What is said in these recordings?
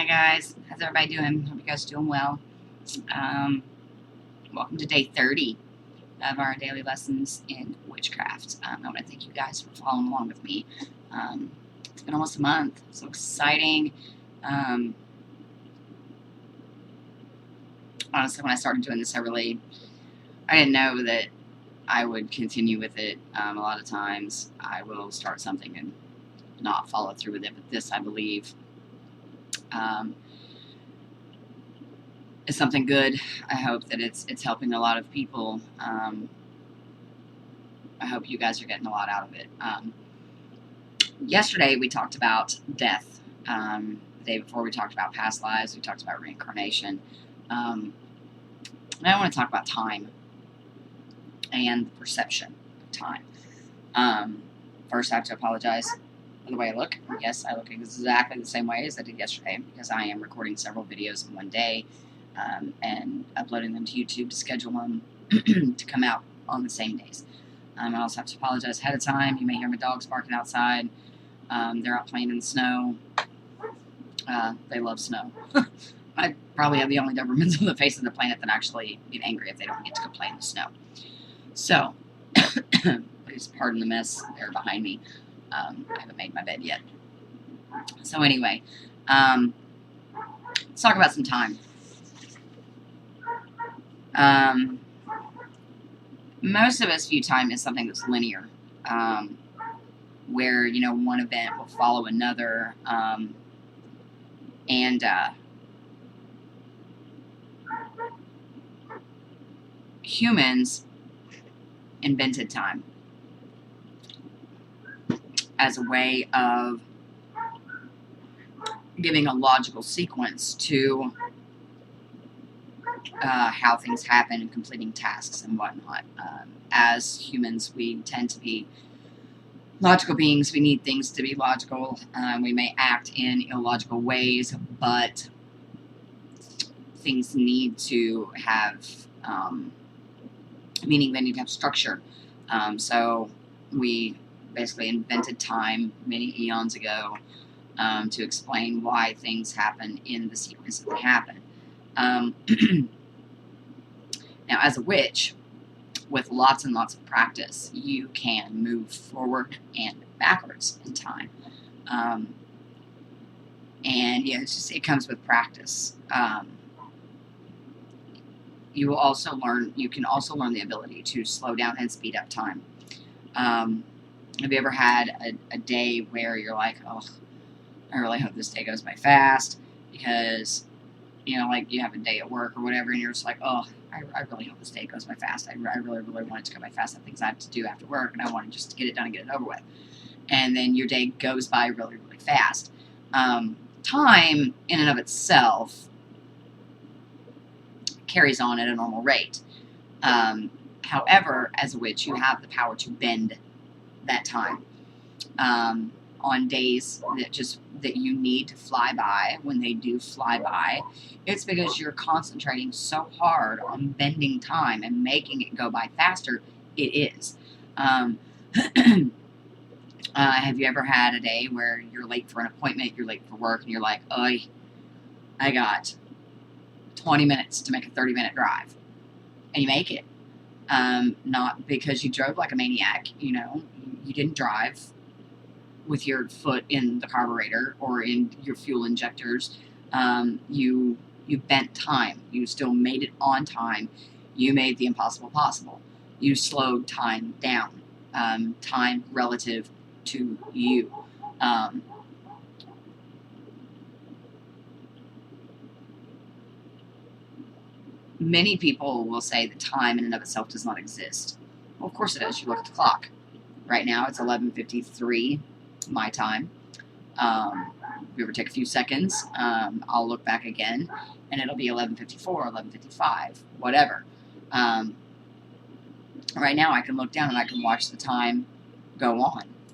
Hi guys, how's everybody doing? Hope you guys are doing well. Welcome to day 30 of our daily lessons in witchcraft. I want to thank you guys for following along with me. It's been almost a month, so exciting. Honestly, when I started doing this, I didn't know that I would continue with it. A lot of times I will start something and not follow through with it, but this, I believe, is something good. I hope that it's helping a lot of people. I hope you guys are getting a lot out of it. Yesterday we talked about death. The day before we talked about past lives. We talked about reincarnation. And I want to talk about time and the perception of time. First, I have to apologize for the way I look. Yes, I look exactly the same way as I did yesterday because I am recording several videos in one day and uploading them to YouTube to schedule them to come out on the same days. I also have to apologize ahead of time. You may hear my dogs barking outside. They're out playing in the snow. They love snow. I probably have the only Dobermans on the face of the planet that actually get angry if they don't get to go play in the snow. So, please pardon the mess there behind me. I haven't made my bed yet. So anyway, let's talk about some time. Most of us view time as something that's linear, where, one event will follow another, and humans invented time as a way of giving a logical sequence to how things happen and completing tasks and whatnot. As humans, we tend to be logical beings. We need things to be logical. We may act in illogical ways, but things need to have meaning. They need to have structure. So we basically invented time many eons ago to explain why things happen in the sequence that they happen. Now, as a witch, with lots and lots of practice, you can move forward and backwards in time. And yeah, it comes with practice. You can also learn the ability to slow down and speed up time. Have you ever had a day where you're like, oh, I really hope this day goes by fast, because, like you have a day at work or whatever, and you're just like, oh, I really hope this day goes by fast. I really, really want it to go by fast. I have things I have to do after work, and I want to just get it done and get it over with. And then your day goes by really, really fast. Time, in and of itself, carries on at a normal rate. However, as a witch, you have the power to bend that time. On days that you need to fly by, when they do fly by, it's because you're concentrating so hard on bending time and making it go by faster. It is. Have you ever had a day where you're late for an appointment, you're late for work, and you're like, oh, I got 20 minutes to make a 30-minute drive, and you make it? Not because you drove like a maniac, you didn't drive with your foot in the carburetor or in your fuel injectors. You bent time. You still made it on time. You made the impossible possible. You slowed time down. Time relative to you. Many people will say that time in and of itself does not exist. Well, of course it does. You look at the clock. Right now it's 11:53 my time. If you ever take a few seconds, I'll look back again, and it'll be 11:54, 11:55, whatever. Right now I can look down and I can watch the time go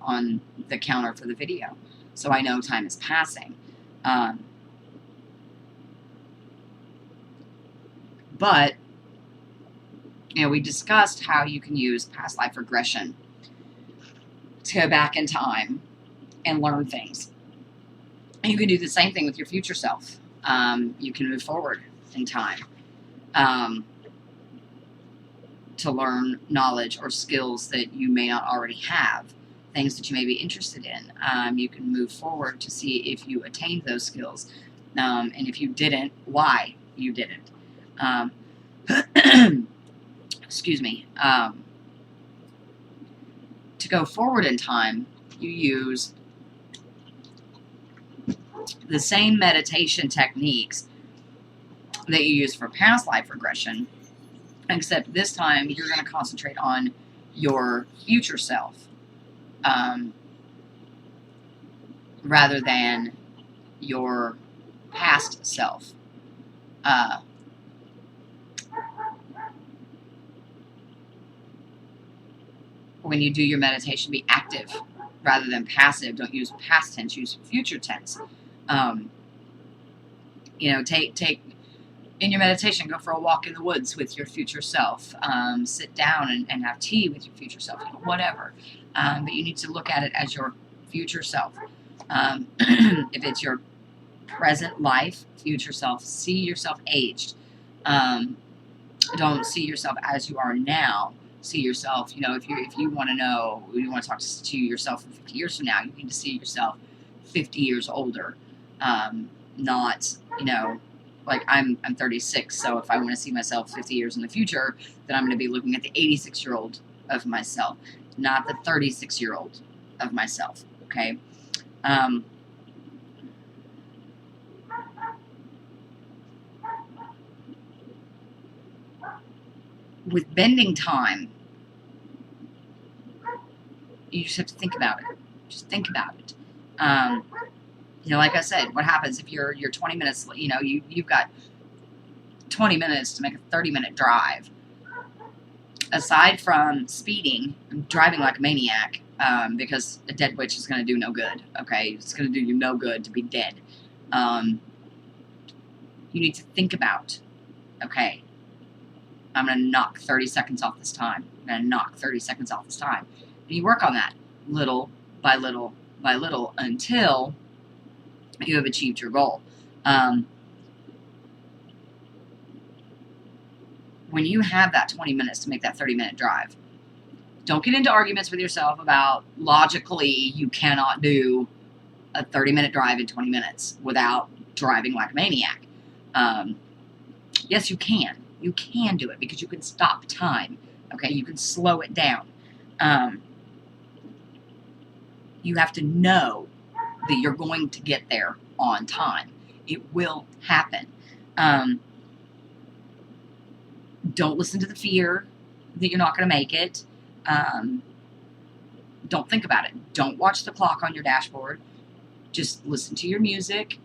on the counter for the video, so I know time is passing. But we discussed how you can use past life regression to go back in time and learn things. And you can do the same thing with your future self. You can move forward in time to learn knowledge or skills that you may not already have, things that you may be interested in. You can move forward to see if you attained those skills, and if you didn't, why you didn't. Excuse me. To go forward in time, you use the same meditation techniques that you use for past life regression, except this time you're going to concentrate on your future self rather than your past self. When you do your meditation, be active rather than passive. Don't use past tense, use future tense. Take in your meditation, go for a walk in the woods with your future self. Sit down and have tea with your future self, whatever. But you need to look at it as your future self. If it's your present life, future self, see yourself aged. Don't see yourself as you are now. See yourself, if you want to know, you want to talk to yourself 50 years from now, you need to see yourself 50 years older. Not, like I'm 36, so if I want to see myself 50 years in the future, then I'm going to be looking at the 86-year-old of myself, not the 36-year-old of myself, okay? With bending time, you just have to think about it. Just think about it. Like I said, what happens if you're 20 minutes, you've got 20 minutes to make a 30-minute drive. Aside from speeding, driving like a maniac, because a dead witch is going to do no good, okay? It's going to do you no good to be dead. You need to think about, okay, I'm going to knock 30 seconds off this time. I'm going to knock 30 seconds off this time. And you work on that little by little by little until you have achieved your goal. When you have that 20 minutes to make that 30-minute drive, don't get into arguments with yourself about logically you cannot do a 30-minute drive in 20 minutes without driving like a maniac. Yes, you can. You can do it because you can stop time. Okay, you can slow it down. You have to know that you're going to get there on time. It will happen. Don't listen to the fear that you're not going to make it. Don't think about it. Don't watch the clock on your dashboard. Just listen to your music,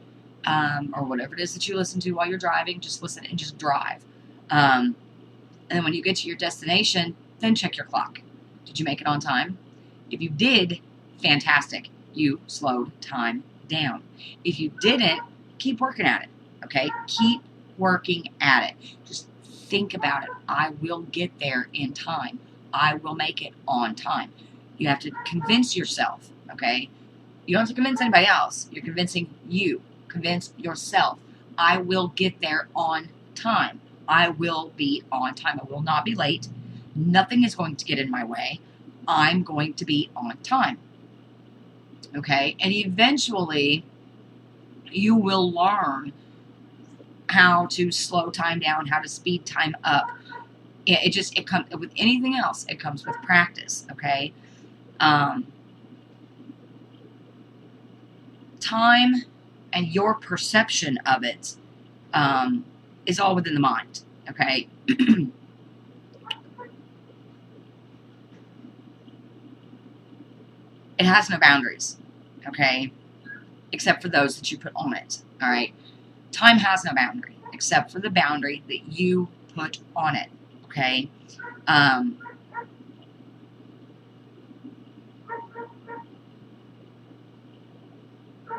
or whatever it is that you listen to while you're driving. Just listen and just drive. And then when you get to your destination, then check your clock. Did you make it on time? If you did, fantastic. You slowed time down. If you didn't, keep working at it. Okay? Keep working at it. Just think about it. I will get there in time. I will make it on time. You have to convince yourself. Okay? You don't have to convince anybody else. You're convincing you. Convince yourself. I will get there on time. I will be on time. I will not be late. Nothing is going to get in my way. I'm going to be on time. Okay? And eventually, you will learn how to slow time down, how to speed time up. It comes with anything else. It comes with practice. Okay? Time and your perception of it is all within the mind. Okay? It has no boundaries, okay, except for those that you put on it, all right? Time has no boundary, except for the boundary that you put on it, okay?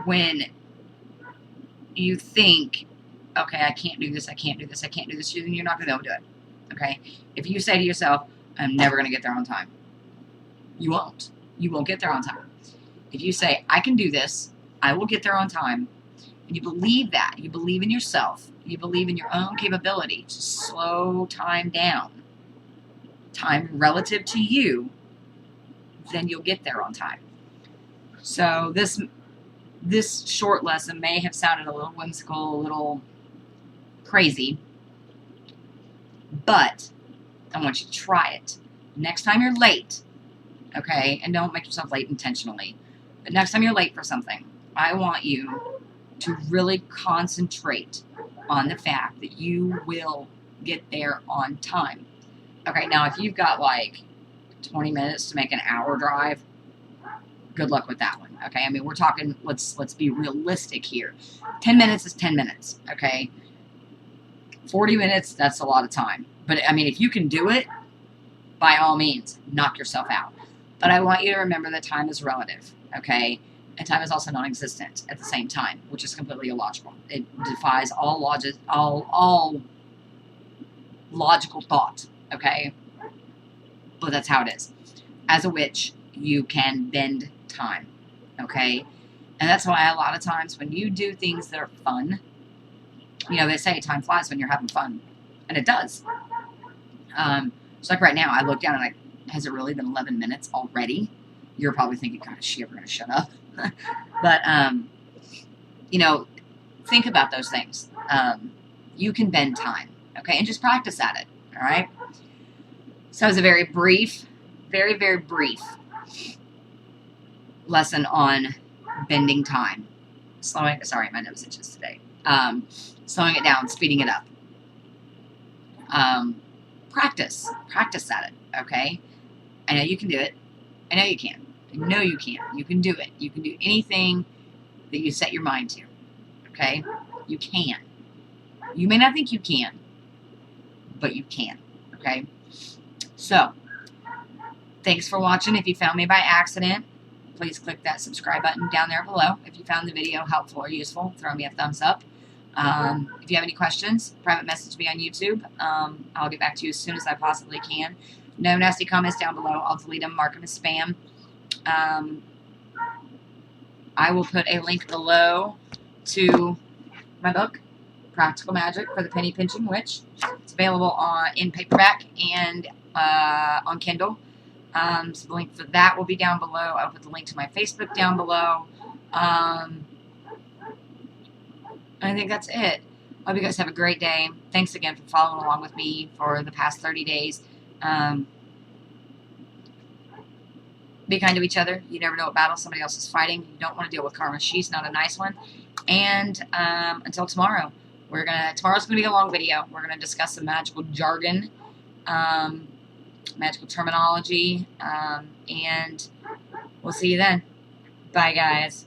When you think, okay, I can't do this, I can't do this, I can't do this, then you're not going to be able to do it, okay? If you say to yourself, I'm never going to get there on time, you won't. You won't get there on time. If you say, I can do this, I will get there on time, and you believe that, you believe in yourself, you believe in your own capability to slow time down, time relative to you, then you'll get there on time. So this short lesson may have sounded a little whimsical, a little crazy, but I want you to try it. Next time you're late, okay, and don't make yourself late intentionally, but next time you're late for something, I want you to really concentrate on the fact that you will get there on time. Okay, now if you've got like 20 minutes to make an hour drive, good luck with that one. Okay, I mean, we're talking, let's be realistic here. 10 minutes is 10 minutes, okay? 40 minutes, that's a lot of time. But I mean, if you can do it, by all means, knock yourself out. But I want you to remember that time is relative, okay? And time is also non-existent at the same time, which is completely illogical. It defies all logical thought, okay? But that's how it is. As a witch, you can bend time, okay? And that's why a lot of times when you do things that are fun, you know, they say time flies when you're having fun. And it does. So like right now, I look down and has it really been 11 minutes already? You're probably thinking, God, is she ever going to shut up? But, you know, think about those things. You can bend time, okay? And just practice at it, all right? So it was a very brief, very, very brief lesson on bending time. Sorry, my nose itches today. Slowing it down, speeding it up. Practice at it, okay? I know you can do it. I know you can. I know you can. You can do it. You can do anything that you set your mind to, okay? You can. You may not think you can, but you can, okay? So, thanks for watching. If you found me by accident, please click that subscribe button down there below. If you found the video helpful or useful, throw me a thumbs up. If you have any questions, private message me on YouTube. I'll get back to you as soon as I possibly can. No nasty comments down below. I'll delete them, mark them as spam. I will put a link below to my book, Practical Magic for the Penny Pinching Witch. It's available in paperback and on Kindle. So the link for that will be down below. I'll put the link to my Facebook down below. I think that's it. Hope you guys have a great day. Thanks again for following along with me for the past 30 days. Be kind to each other. You never know what battle somebody else is fighting. You don't want to deal with karma. She's not a nice one. And until tomorrow, tomorrow's going to be a long video. We're going to discuss some magical jargon, magical terminology, and we'll see you then. Bye, guys.